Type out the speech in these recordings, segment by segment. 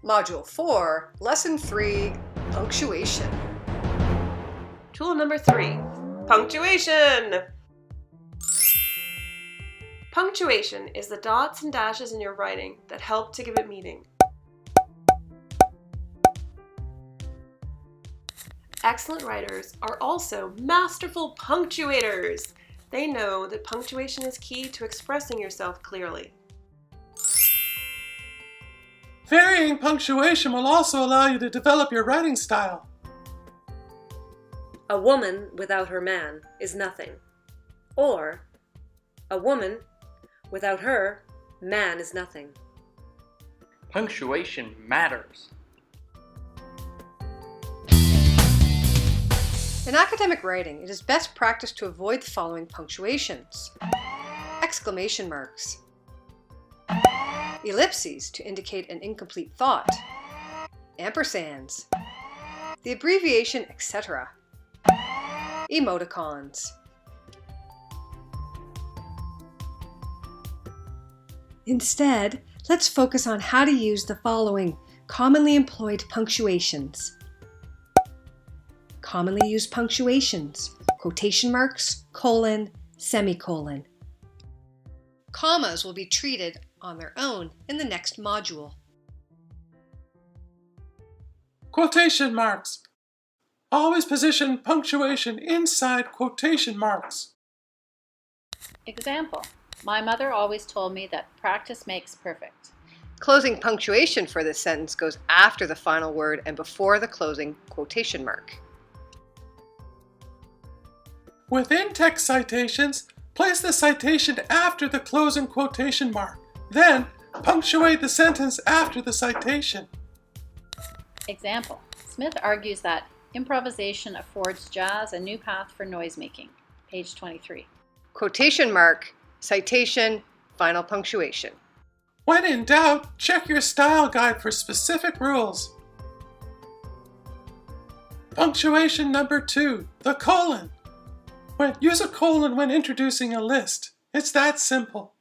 Module 4, Lesson 3, Punctuation. Tool number 3, punctuation. Punctuation is the dots and dashes in your writing that help to give it meaning. Excellent writers are also masterful punctuators. They know that punctuation is key to expressing yourself clearly. Varying punctuation will also allow you to develop your writing style. A woman without her man is nothing. Or, a woman without her man is nothing. Punctuation matters. In academic writing, it is best practice to avoid the following punctuations: exclamation marks, ellipses to indicate an incomplete thought, ampersands, the abbreviation etc., emoticons. Instead, let's focus on how to use the following commonly employed punctuations. Commonly used punctuations: quotation marks, colon, semicolon. Commas will be treated on their own in the next module. Quotation marks. Always position punctuation inside quotation marks. Example: my mother always told me that practice makes perfect. Closing punctuation for this sentence goes after the final word and before the closing quotation mark. Within text citations, place the citation after the closing quotation mark. Then, punctuate the sentence after the citation. Example: Smith argues that improvisation affords jazz a new path for noisemaking. Page 23. Quotation mark, citation, final punctuation. When in doubt, check your style guide for specific rules. Punctuation number 2, the colon. Use a colon when introducing a list. It's that simple.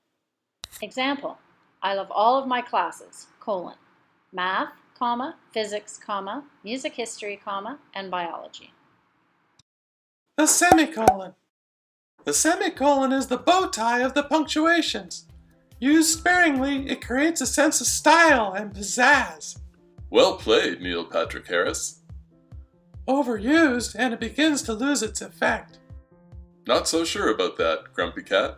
Example: I love all of my classes, colon, math, comma, physics, comma, music history, comma, and biology. The semicolon. The semicolon is the bow tie of the punctuations. Used sparingly, it creates a sense of style and pizzazz. Well played, Neil Patrick Harris. Overused, and it begins to lose its effect. Not so sure about that, Grumpy Cat.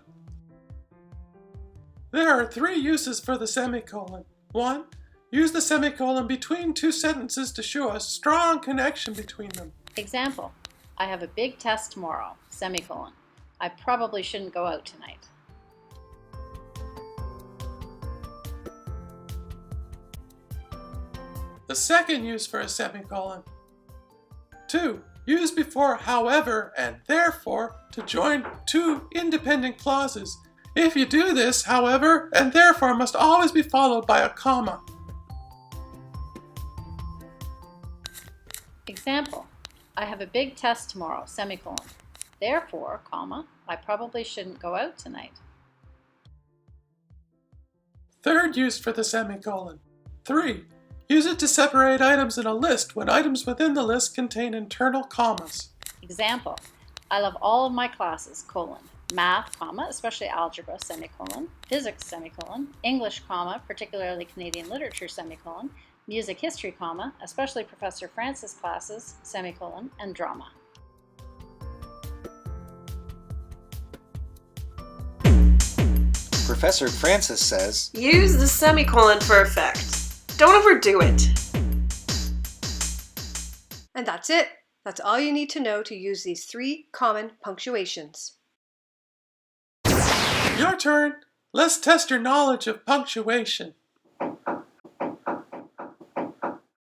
There are 3 uses for the semicolon. 1. Use the semicolon between 2 sentences to show a strong connection between them. Example: I have a big test tomorrow, semicolon. I probably shouldn't go out tonight. The second use for a semicolon. 2. Use before however and therefore to join 2 independent clauses. If you do this, however and therefore must always be followed by a comma. Example: I have a big test tomorrow, semicolon. Therefore, comma, I probably shouldn't go out tonight. Third use for the semicolon. 3. Use it to separate items in a list when items within the list contain internal commas. Example: I love all of my classes, colon, math, comma, especially algebra, semicolon, physics, semicolon, English, comma, particularly Canadian literature, semicolon, music history, comma, especially Professor Francis classes, semicolon, and drama. Professor Francis says, Use the semicolon for effect. Don't overdo it. And that's it. That's all you need to know to use these 3 common punctuations. Your turn. Let's test your knowledge of punctuation.